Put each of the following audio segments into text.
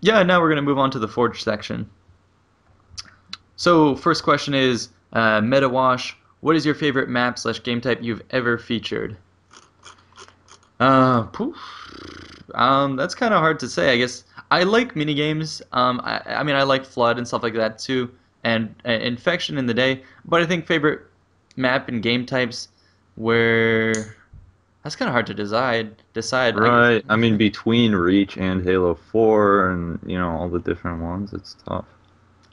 Yeah, now we're going to move on to the Forge section. So, first question is MetaWash. What is your favorite map slash game type you've ever featured? Poof. That's kind of hard to say. I guess I like mini games. I mean, I like Flood and stuff like that too, and Infection in the day. But I think favorite map and game types where that's kind of hard to decide. Decide. Right. I mean, between Reach and Halo 4 and, all the different ones, it's tough.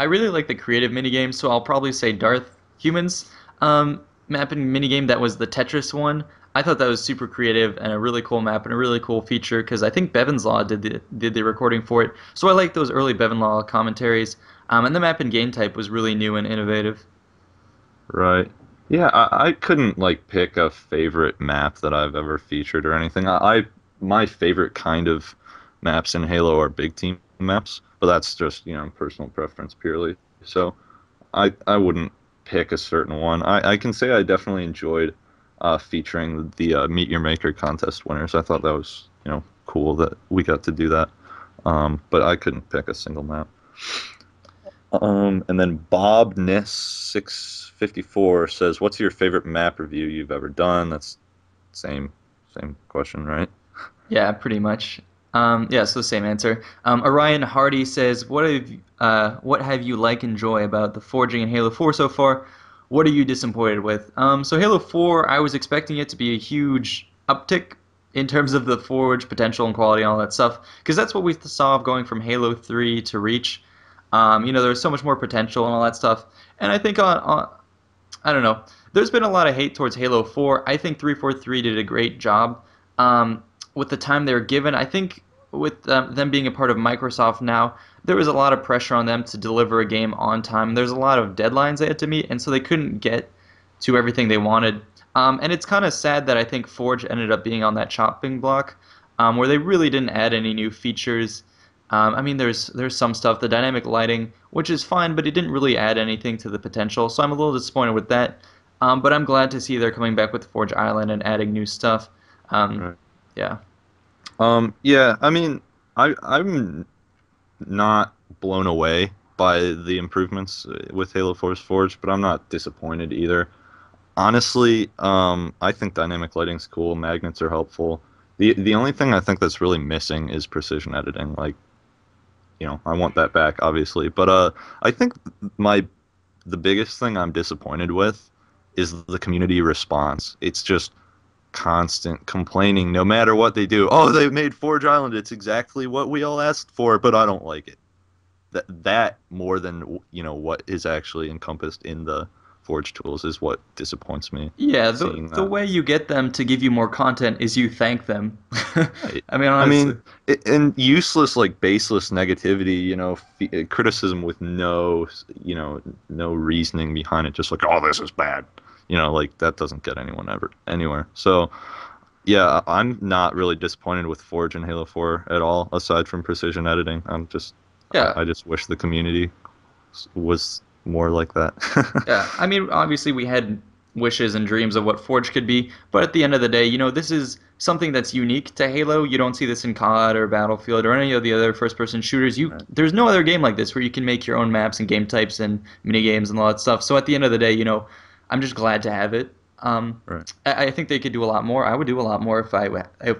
I really like the creative mini games, so I'll probably say Darth Humans map and mini game. That was the Tetris one. I thought that was super creative and a really cool map and a really cool feature because I think Bevan's Law did the recording for it. So I like those early Bevan Law commentaries. And the map and game type was really new and innovative. Right. Yeah, I couldn't like pick a favorite map that I've ever featured or anything. My favorite kind of maps in Halo are big team maps, but that's just, personal preference purely. So I wouldn't pick a certain one. I can say I definitely enjoyed featuring the Meet Your Maker contest winners. I thought that was, cool that we got to do that. But I couldn't pick a single map. And then Bob Niss 654 says, "What's your favorite map review you've ever done?" That's same same question, right? Yeah, pretty much. Yeah, so same answer. Orion Hardy says, what have you like enjoy about the forging in Halo 4 so far? What are you disappointed with?" So Halo 4, I was expecting it to be a huge uptick in terms of the forge potential and quality and all that stuff, because that's what we saw of going from Halo 3 to Reach. There was so much more potential and all that stuff. And I think I don't know. There's been a lot of hate towards Halo 4. I think 343 did a great job with the time they were given. I think with them being a part of Microsoft now, there was a lot of pressure on them to deliver a game on time. There's a lot of deadlines they had to meet, and so they couldn't get to everything they wanted. And it's kind of sad that I think Forge ended up being on that chopping block, where they really didn't add any new features. I mean, there's some stuff, the dynamic lighting, which is fine, but it didn't really add anything to the potential. So I'm a little disappointed with that. But I'm glad to see they're coming back with Forge Island and adding new stuff. Um, Right. yeah. Yeah, I mean, I'm not blown away by the improvements with Halo Force Forge, but I'm not disappointed either. Honestly, I think dynamic lighting's cool. Magnets are helpful. The only thing I think that's really missing is precision editing. Like, I want that back, obviously. But I think my the biggest thing I'm disappointed with is the community response. It's just constant complaining no matter what they do. Oh, they made Forge Island. It's exactly what we all asked for, but I don't like it. That more than what is actually encompassed in the Forge tools is what disappoints me Yeah, the seeing the that. way you get them to give you more content is you thank them. Right. I mean, I honestly. mean, and useless, like baseless negativity, criticism with no reasoning behind it, just like, oh, this is bad. Like that doesn't get anyone ever anywhere. So, yeah, I'm not really disappointed with Forge and Halo 4 at all, aside from precision editing. Yeah. I just wish the community was more like that. Yeah, I mean, obviously we had wishes and dreams of what Forge could be, but at the end of the day, this is something that's unique to Halo. You don't see this in COD or Battlefield or any of the other first-person shooters. Right. There's no other game like this where you can make your own maps and game types and mini games and all that stuff. So at the end of the day, I'm just glad to have it. Right. I think they could do a lot more. I would do a lot more if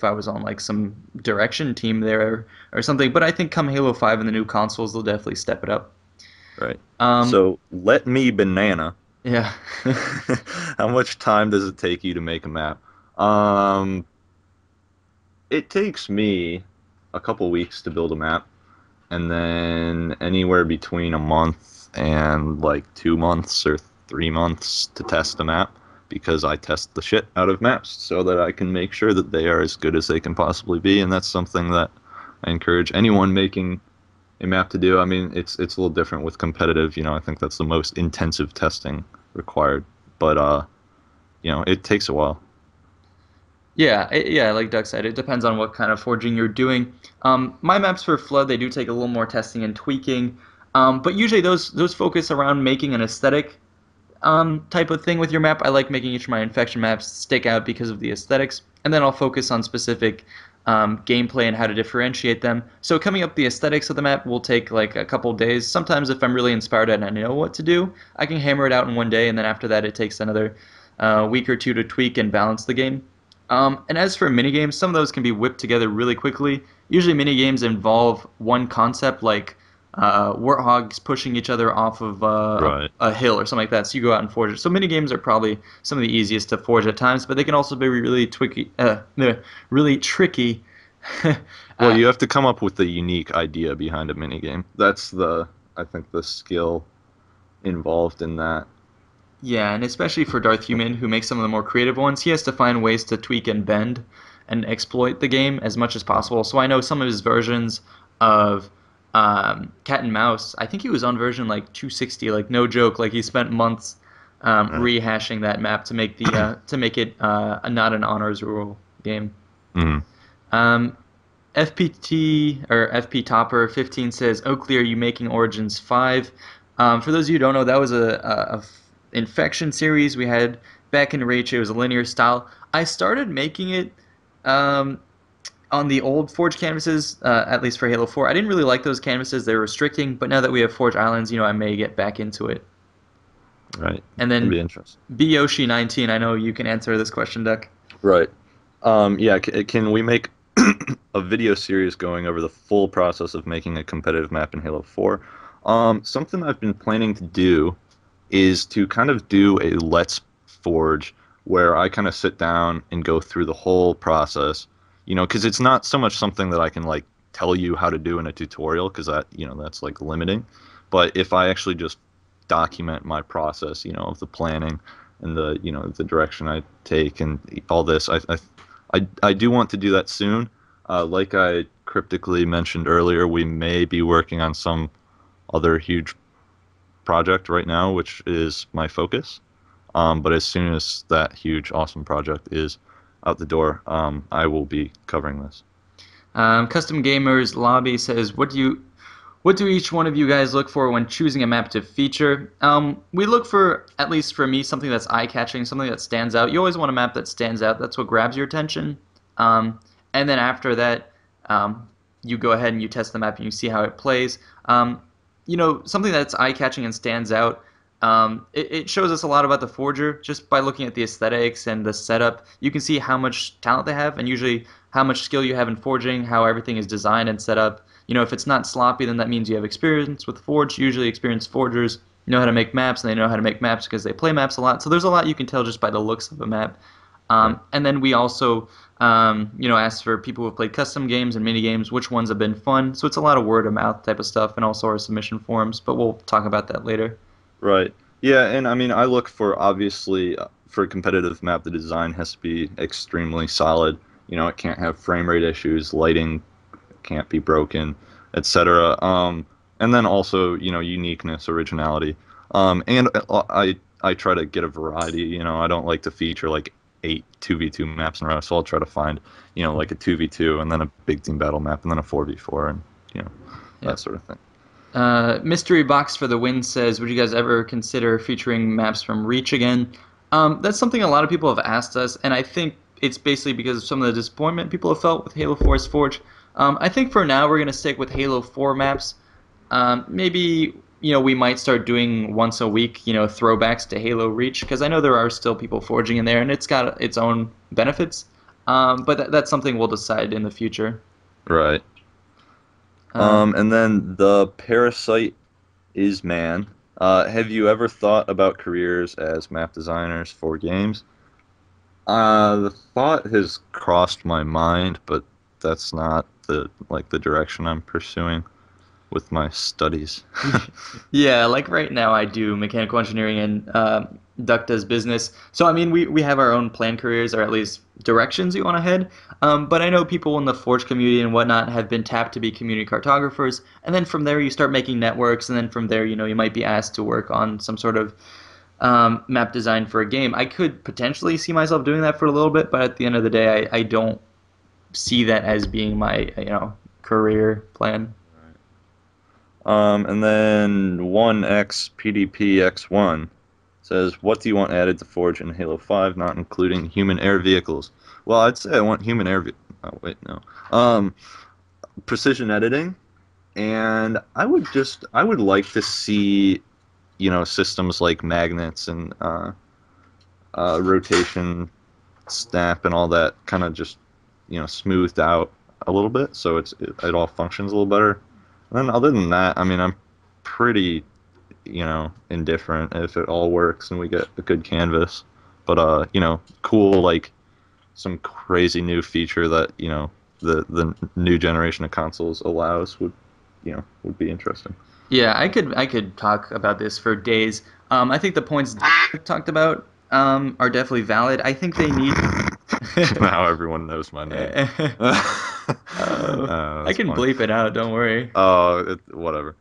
I was on like some direction team there or something. But I think come Halo 5 and the new consoles, they'll definitely step it up. Right. Um, So let me banana. yeah. How much time does it take you to make a map? Um, it takes me a couple weeks to build a map, and then anywhere between a month and like 2 months or 3 months to test a map because I test the shit out of maps so that I can make sure that they are as good as they can possibly be, and that's something that I encourage anyone making a map to do. I mean, it's a little different with competitive. I think that's the most intensive testing required, but it takes a while. Yeah, yeah, like Doug said, it depends on what kind of forging you're doing. My maps for Flood, they do take a little more testing and tweaking, but usually those focus around making an aesthetic type of thing with your map. I like making each of my infection maps stick out because of the aesthetics. and then I'll focus on specific gameplay and how to differentiate them. So coming up the aesthetics of the map will take like a couple days. Sometimes if I'm really inspired and I know what to do, I can hammer it out in one day, and then after that it takes another week or two to tweak and balance the game. And as for minigames, some of those can be whipped together really quickly. Usually minigames involve one concept like warthogs pushing each other off of Right. a hill or something like that. So you go out and forge it. So minigames are probably some of the easiest to forge at times, but they can also be really tricky. Well, uh, you have to come up with the unique idea behind a minigame. That's I think, the skill involved in that. yeah, and especially for Darth Human, who makes some of the more creative ones, he has to find ways to tweak and bend and exploit the game as much as possible. So I know some of his versions of Cat and Mouse. I think he was on version like 260, like no joke. Like he spent months Right. rehashing that map to make it not an honors rule game. Mm. Um, FPT or FP Topper 15 says, "Oakley, are you making Origins 5?" For those of you who don't know, that was a infection series we had back in Reach. It was a linear style. I started making it um, on the old Forge canvases, at least for Halo 4. I didn't really like those canvases; they were restricting. But now that we have Forge Islands, I may get back into it. Right. And That'd then be interesting. Yoshi 19, I know you can answer this question, Duck. Right. Yeah, can we make a video series going over the full process of making a competitive map in Halo 4? Something I've been planning to do is to kind of do a Let's Forge where I kind of sit down and go through the whole process, because it's not so much something that I can like tell you how to do in a tutorial, because that's like limiting. But if I actually just document my process, of the planning and the direction I take and all this, I do want to do that soon. Like I cryptically mentioned earlier, we may be working on some other huge project right now, which is my focus. But as soon as that huge, awesome project is out the door, I will be covering this. Custom Gamers Lobby says, what do each one of you guys look for when choosing a map to feature? We look for, at least for me, something that's eye-catching, something that stands out. You always want a map that stands out. That's what grabs your attention. And then after that, um, you go ahead and you test the map and you see how it plays. Something that's eye-catching and stands out. It shows us a lot about the forger just by looking at the aesthetics and the setup. You can see how much talent they have, and usually how much skill you have in forging, how everything is designed and set up. If it's not sloppy, then that means you have experience with Forge. Usually, experienced forgers know how to make maps, and they know how to make maps because they play maps a lot. So there's a lot you can tell just by the looks of a map. Right. And then we also, ask for people who have played custom games and mini games, which ones have been fun. So it's a lot of word of mouth type of stuff, and also our submission forums. But we'll talk about that later. Right. Yeah, and I mean, I look for, obviously, for a competitive map, the design has to be extremely solid. It can't have frame rate issues, lighting can't be broken, etc. And then also, uniqueness, originality. And I try to get a variety. I don't like to feature like eight 2v2 maps in a row, so I'll try to find, like a 2v2 and then a big team battle map and then a 4v4 and you know Yeah. that sort of thing. Mystery Box for the Win says, would you guys ever consider featuring maps from Reach again? That's something a lot of people have asked us, and I think it's basically because of some of the disappointment people have felt with Halo 4's Forge. I think for now we're going to stick with Halo 4 maps. Maybe, we might start doing once a week, throwbacks to Halo Reach, because I know there are still people forging in there, and it's got its own benefits. But that's something we'll decide in the future. Right. Um, And then the parasite is man. Have you ever thought about careers as map designers for games? The thought has crossed my mind, but that's not the direction I'm pursuing with my studies. Yeah, like right now I do mechanical engineering and Duck does business. So I mean we have our own planned careers or at least directions we want to head. But I know people in the Forge community and whatnot have been tapped to be community cartographers, and then from there you start making networks, and then from there you might be asked to work on some sort of map design for a game. I could potentially see myself doing that for a little bit, but at the end of the day, I don't see that as being my career plan. And then 1X PDPX1 says, "What do you want added to Forge in Halo 5, not including human air vehicles?" Well, I'd say I want human air. Oh wait, no. Um, Precision editing, and I would like to see systems like magnets and rotation, snap, and all that kind of just smoothed out a little bit, so it all functions a little better. And then other than that, I mean, I'm pretty indifferent if it all works and we get a good canvas. But cool like some crazy new feature that the new generation of consoles allows would be interesting. Yeah, I could talk about this for days. I think the points Derek talked about are definitely valid. I think they need. Now everyone knows my name. Uh, I That's can funny. bleep it out. Don't worry. Whatever.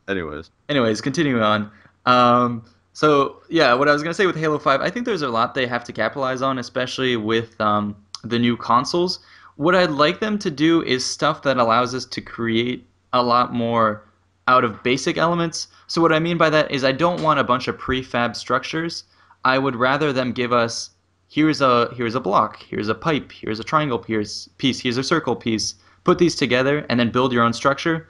Anyways, Anyways, continuing on. So yeah, what I was gonna say with Halo 5, I think there's a lot they have to capitalize on, especially with the new consoles. What I'd like them to do is stuff that allows us to create a lot more out of basic elements. So what I mean by that is I don't want a bunch of prefab structures. I would rather them give us here's a block, here's a pipe, here's a triangle piece, here's a circle piece. Put these together and then build your own structure.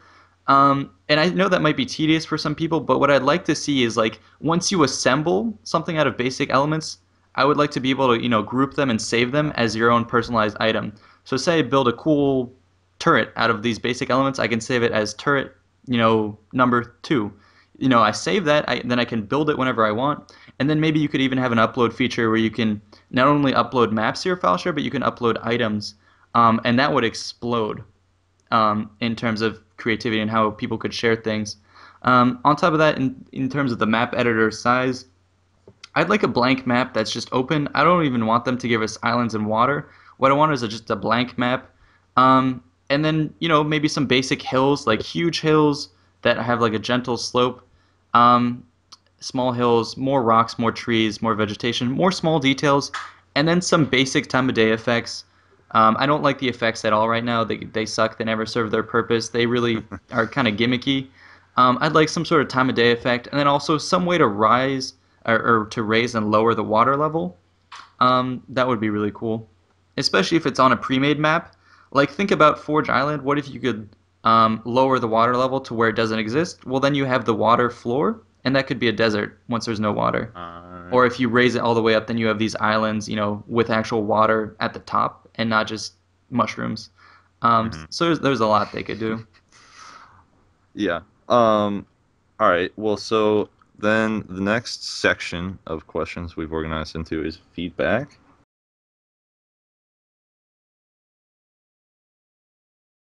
And I know that might be tedious for some people, but what I'd like to see is like once you assemble something out of basic elements, I would like to be able to, group them and save them as your own personalized item. So say I build a cool turret out of these basic elements, I can save it as turret, number two. I save that, then I can build it whenever I want. And then maybe you could even have an upload feature where you can not only upload maps to your file share, but you can upload items. And that would explode in terms of creativity and how people could share things. On top of that, in terms of the map editor size, I'd like a blank map that's just open. I don't even want them to give us islands and water. What I want is just a blank map. And then, maybe some basic hills, like huge hills that have like a gentle slope. Um, Small hills, more rocks, more trees, more vegetation, more small details, and then some basic time of day effects. I don't like the effects at all right now. They suck. They never serve their purpose. They really are kind of gimmicky. I'd like some sort of time of day effect, and then also some way to rise or to raise and lower the water level. That would be really cool, especially if it's on a pre-made map. Like think about Forge Island. What if you could lower the water level to where it doesn't exist? Well, then you have the water floor, and that could be a desert once there's no water. uh, Or if you raise it all the way up, then you have these islands, with actual water at the top and not just mushrooms. mhm. So there's a lot they could do. Yeah. Um, all right. Well, so then the next section of questions we've organized into is feedback.